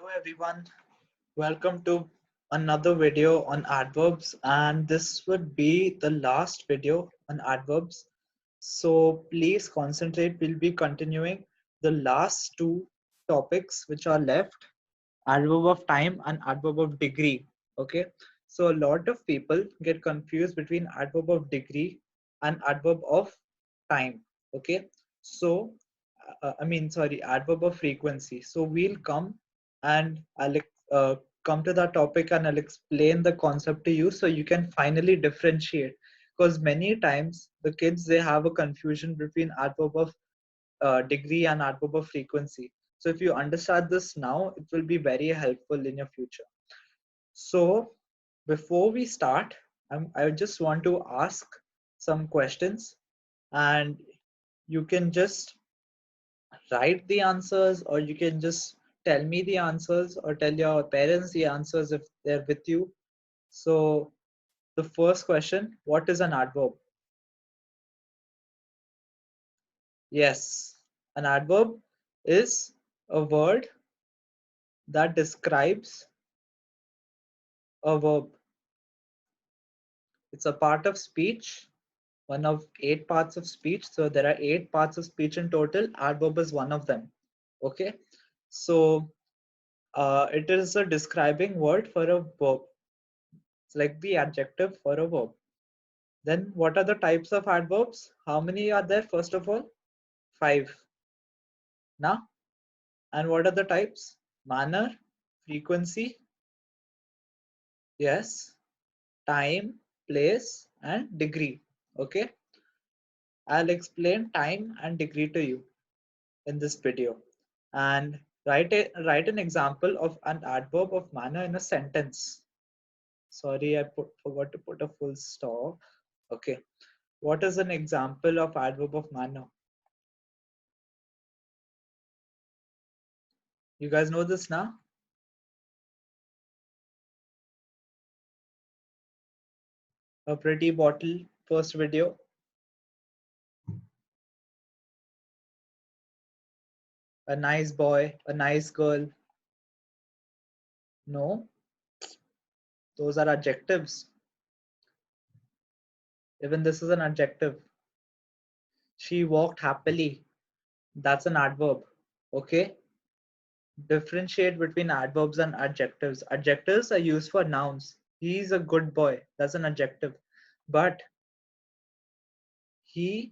Hello everyone, welcome to another video on adverbs, and this would be the last video on adverbs. So please concentrate, we'll be continuing the last two topics which are left, adverb of time and adverb of degree. Okay, so a lot of people get confused between adverb of degree and adverb of time. Okay, so sorry, adverb of frequency. So we'll come and I'll come to that topic and I'll explain the concept to you so you can finally differentiate, because many times the kids, they have a confusion between adverb of degree and adverb of frequency. So if you understand this now, it will be very helpful in your future. So before we start, I just want to ask some questions, and you can just write the answers, or you can just tell me the answers, or tell your parents the answers if they're with you. So the first question, what is an adverb? Yes, an adverb is a word that describes a verb. It's a part of speech, one of 8 parts of speech. So there are 8 parts of speech in total. Adverb is one of them. Okay, so it is a describing word for a verb. It's like the adjective for a verb. Then what are the types of adverbs? How many are there? First of all, 5. Now, and what are the types? Manner, frequency, yes, time, place, and degree. Okay, I'll explain time and degree to you in this video, and write an example of an adverb of manner in a sentence. Sorry, forgot to put a full stop. Okay, what is an example of adverb of manner? You guys know this now? A pretty bottle, first video. A nice boy, a nice girl. No, those are adjectives. Even this is an adjective. She walked happily. That's an adverb. Okay, differentiate between adverbs and adjectives. Adjectives are used for nouns. He's a good boy. That's an adjective. But he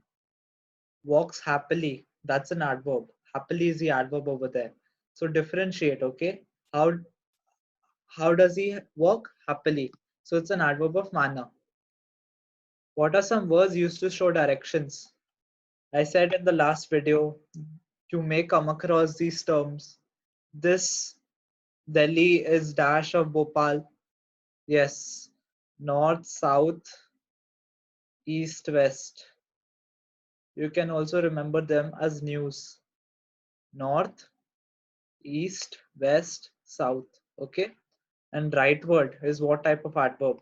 walks happily. That's an adverb. Happily is the adverb over there. So differentiate. Okay, how does he walk? Happily. So it's an adverb of manner. What are some words used to show directions? I said in the last video, you may come across these terms. This Delhi is dash of Bhopal. Yes. North, south, east, west. You can also remember them as news. North, east, west, south. Okay. And right word is what type of adverb?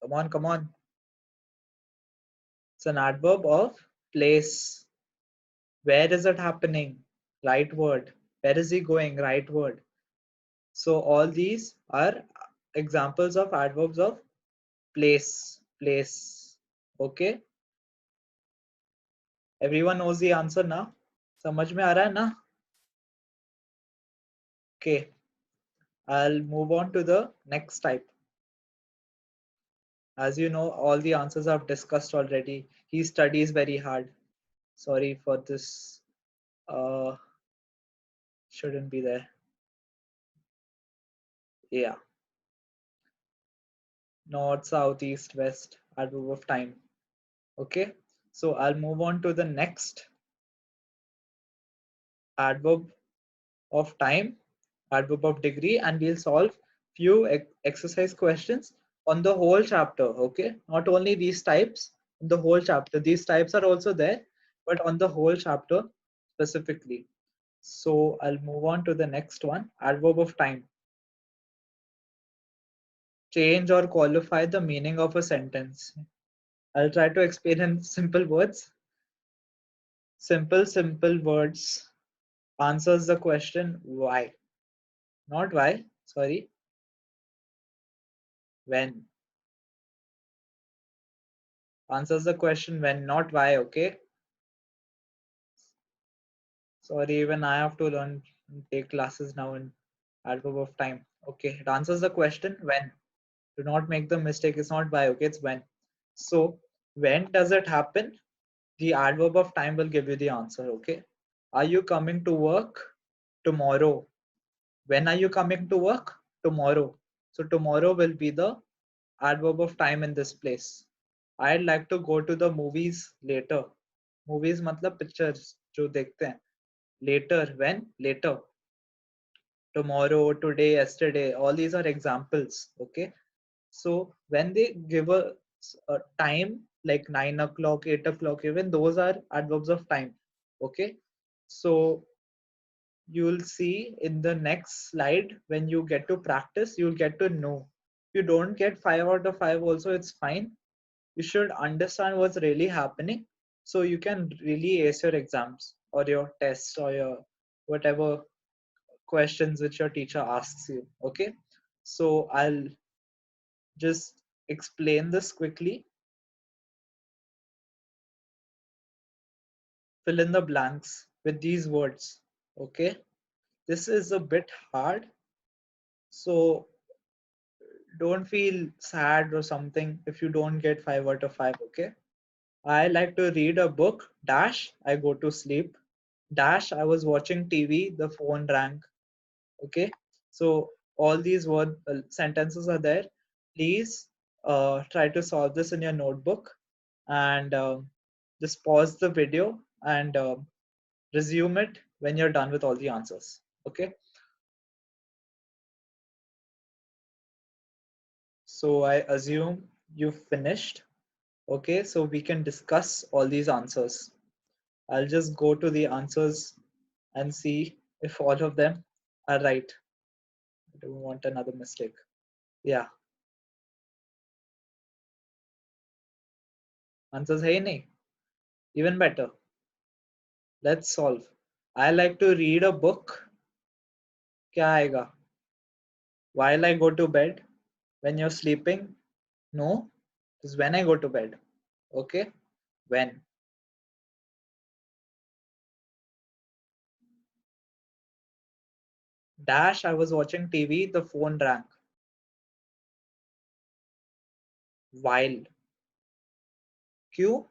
Come on, come on. It's an adverb of place. Where is it happening? Right word. Where is he going? Right word. So all these are examples of adverbs of place. Place. Okay. Everyone knows the answer now. समझ में आ रहा है ना? Okay. I'll move on to the next type. As you know, all the answers I've discussed already. He studies very hard. Sorry for this. Shouldn't be there. Yeah. North, south, east, west. Adverb of time. Okay. So I'll move on to the next adverb of time, adverb of degree, and we'll solve few exercise questions on the whole chapter. Okay, not only these types, the whole chapter. These types are also there, but on the whole chapter specifically. So I'll move on to the next one, adverb of time. Change or qualify the meaning of a sentence. I'll try to explain in simple words. Simple words answers the question why. Not why, sorry. When. Answers the question when, not why, okay? Sorry, even I have to learn, take classes now in Adverb of Time. Okay, it answers the question when. Do not make the mistake, it's not why, okay, it's when. So, when does it happen? The adverb of time will give you the answer, okay? Are you coming to work? Tomorrow. When are you coming to work? Tomorrow. So, tomorrow will be the adverb of time in this place. I'd like to go to the movies later. Movies matlab pictures जो देखते हैं. Later, when? Later. Tomorrow, today, yesterday, all these are examples, okay? So when they give a time like 9 o'clock, 8 o'clock, even those are adverbs of time, okay? So you'll see in the next slide, when you get to practice, you'll get to know. If you don't get 5 out of 5 also, it's fine. You should understand what's really happening so you can really ace your exams or your tests or your whatever questions which your teacher asks you, okay? So I'll just explain this quickly. Fill in the blanks with these words, okay? This is a bit hard, so don't feel sad or something if you don't get 5 out of 5, okay? I like to read a book, dash, I go to sleep, dash, I was watching TV, the phone rang, okay? So all these word sentences are there. Please try to solve this in your notebook and just pause the video and resume it when you're done with all the answers, okay? So I assume you've finished. Okay, so we can discuss all these answers. I'll just go to the answers and see if all of them are right. I don't want another mistake. Yeah, answers hai nahi. Even better. Let's solve. I like to read a book. क्या आएगा? While I go to bed. When you're sleeping? No, it's when I go to bed. Okay, when. Dash, I was watching TV, the phone rang. While. Q,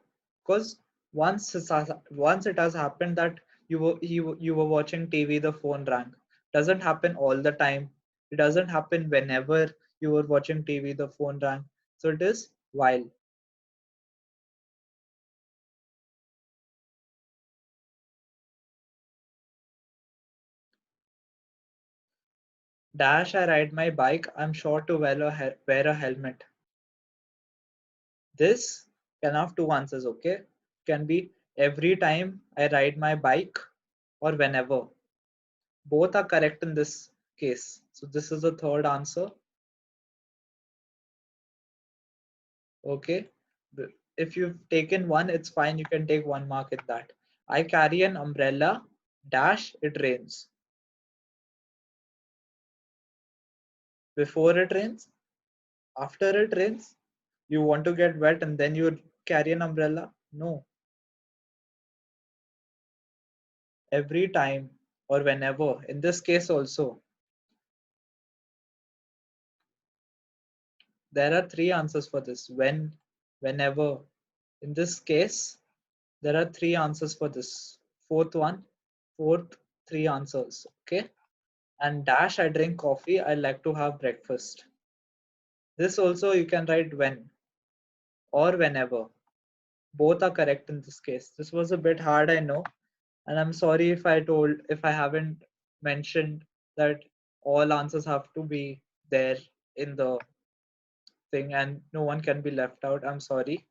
because once it has happened that you were watching TV, the phone rang. Doesn't happen all the time. It doesn't happen whenever you were watching TV, the phone rang. So it is while. Dash, I ride my bike. I'm sure to wear a helmet. This can have two answers, okay? Can be every time I ride my bike or whenever. Both are correct in this case. So this is the third answer. Okay. If you've taken one, it's fine. You can take 1 mark in that. I carry an umbrella. Dash, it rains. Before it rains, after it rains, you want to get wet and then you carry an umbrella? No. Every time or whenever. In this case also, there are three answers for this. When, whenever. In this case, there are three answers for this. Fourth, three answers. Okay. And dash, I drink coffee. I like to have breakfast. This also you can write when or whenever. Both are correct in this case. This was a bit hard, I know. And I'm sorry if I haven't mentioned that all answers have to be there in the thing and no one can be left out. I'm sorry.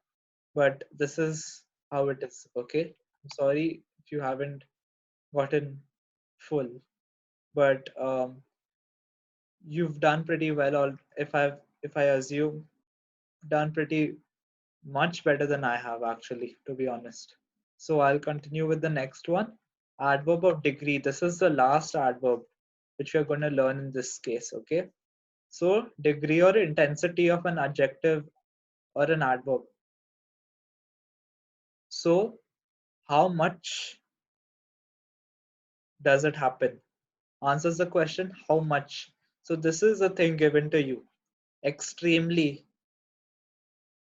But this is how it is. Okay. I'm sorry if you haven't gotten full. But you've done pretty well. All if I assume done pretty much better than I have actually, to be honest. So I'll continue with the next one. Adverb of degree. This is the last adverb. which we are going to learn in this case. Okay. So degree or intensity of an adjective or an adverb. So how much does it happen? Answers the question, how much? So this is a thing given to you. Extremely.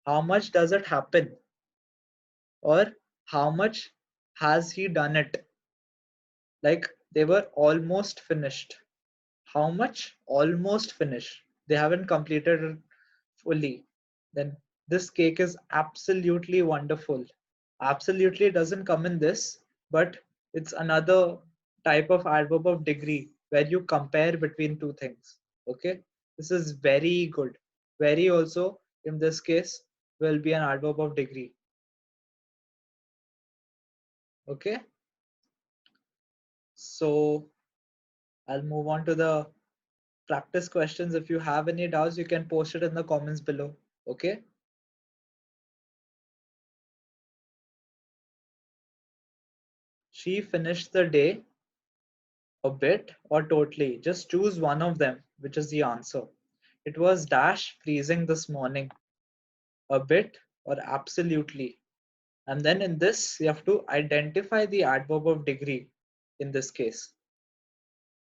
How much does it happen? Or how much has he done it? Like they were almost finished. How much? Almost finished. They haven't completed it fully. Then this cake is absolutely wonderful. Absolutely doesn't come in this, but it's another type of adverb of degree where you compare between two things. Okay, this is very good. Very also in this case will be an adverb of degree. Okay, so I'll move on to the practice questions. If you have any doubts, you can post it in the comments below. Okay. She finished the day a bit or totally. Just choose one of them, which is the answer. It was dash freezing this morning. A bit or absolutely. And then in this, you have to identify the adverb of degree in this case.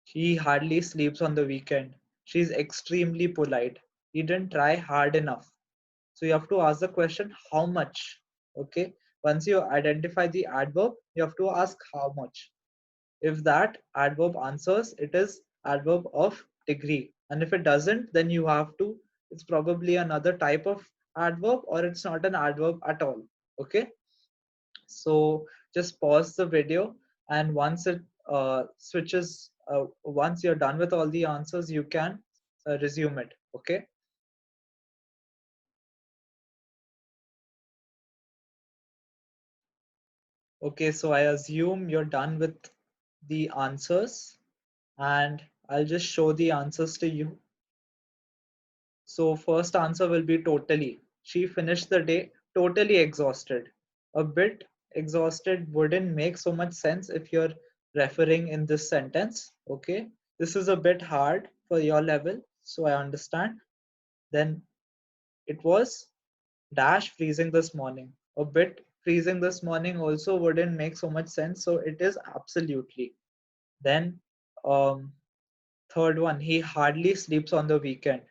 He hardly sleeps on the weekend. She's extremely polite. He didn't try hard enough. So you have to ask the question, how much? Okay. Once you identify the adverb, you have to ask how much. If that adverb answers, it is adverb of degree. And if it doesn't, then you have to, it's probably another type of adverb or it's not an adverb at all. Okay. So just pause the video, and once it switches, once you're done with all the answers, you can resume it. Okay. Okay, so I assume you're done with the answers, and I'll just show the answers to you. So first answer will be totally. She finished the day totally exhausted. A bit exhausted wouldn't make so much sense if you're referring in this sentence. Okay, this is a bit hard for your level, so I understand. Then it was dash freezing this morning. A bit freezing this morning also wouldn't make so much sense, so it is absolutely. Then third one, he hardly sleeps on the weekend.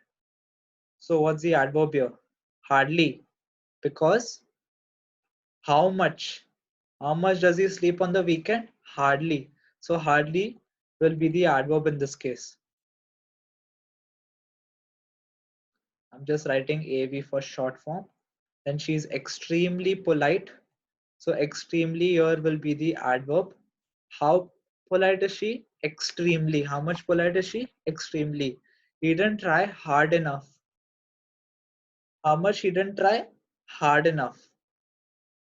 So what's the adverb here? Hardly. Because how much? How much does he sleep on the weekend? Hardly. So hardly will be the adverb in this case. I'm just writing AV for short form. Then she's extremely polite. So extremely here will be the adverb. How polite is she? Extremely. How much polite is she? Extremely. He didn't try hard enough. How much he didn't try? Hard enough.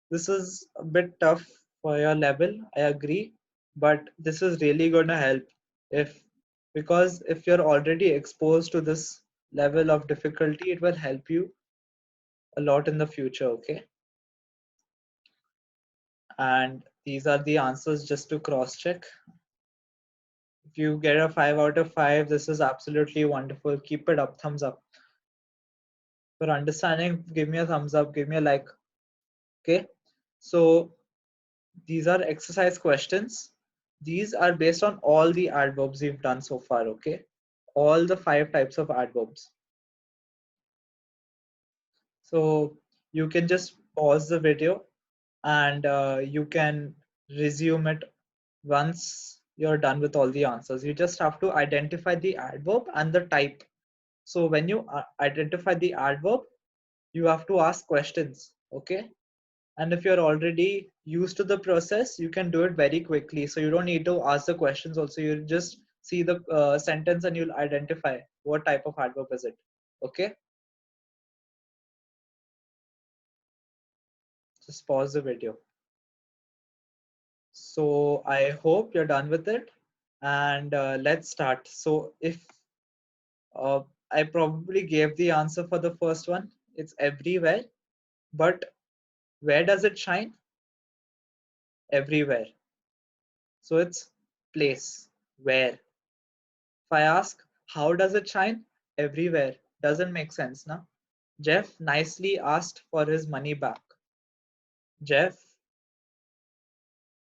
This is a bit tough for your level, I agree, but this is really going to help if, because if you're already exposed to this level of difficulty, it will help you a lot in the future. Okay. And these are the answers just to cross check. If you get a 5 out of 5, this is absolutely wonderful. Keep it up. Thumbs up. For understanding, give me a thumbs up, give me a like. Okay. So these are exercise questions. These are based on all the adverbs we've done so far. Okay. All the 5 types of adverbs. So you can just pause the video, and you can resume it once you're done with all the answers. You just have to identify the adverb and the type. So when you identify the adverb, you have to ask questions. Okay. And if you're already used to the process, you can do it very quickly. So you don't need to ask the questions also. You just see the sentence and you'll identify what type of adverb is it. Okay. Just pause the video. So I hope you're done with it, and let's start. So if uh, I probably gave the answer for the first one, it's everywhere, but where does it shine? Everywhere. So it's place, where. If I ask, how does it shine? Everywhere. Doesn't make sense, na? Jeff nicely asked for his money back. Jeff,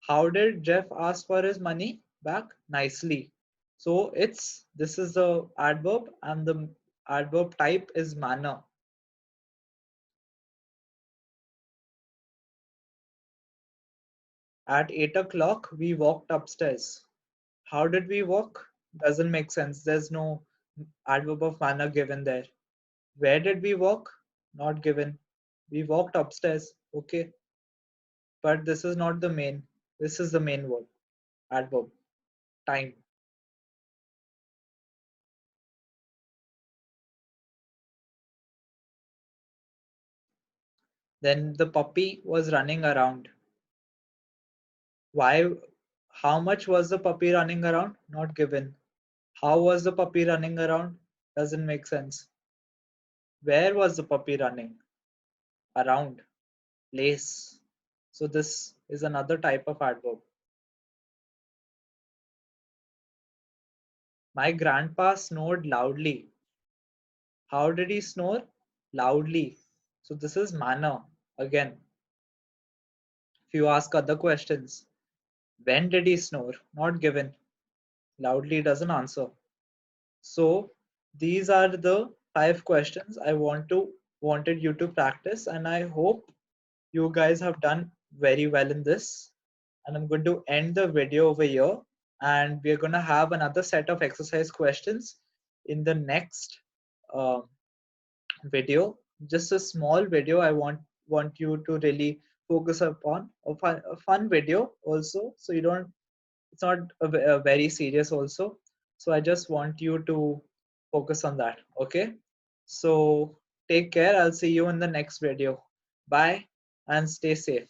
how did Jeff ask for his money back? Nicely. So this is the adverb and the adverb type is manner. At 8 o'clock, we walked upstairs. How did we walk? Doesn't make sense. There's no adverb of manner given there. Where did we walk? Not given. We walked upstairs. Okay. But this is not the main. This is the main word. Adverb. Time. Then the puppy was running around. Why? How much was the puppy running around? Not given. How was the puppy running around? Doesn't make sense. Where was the puppy running? Around. Place. So this is another type of adverb. My grandpa snored loudly. How did he snore? Loudly. So this is manner. Again, if you ask other questions, when did he snore? Not given. Loudly doesn't answer. So these are the 5 questions I wanted you to practice, and I hope you guys have done very well in this. And I'm going to end the video over here, and we're going to have another set of exercise questions in the next uh, video. Just a small video. I want you to really focus upon a fun video also, so you don't, it's not a very serious also. So I just want you to focus on that. Okay, so take care. I'll see you in the next video. Bye and stay safe.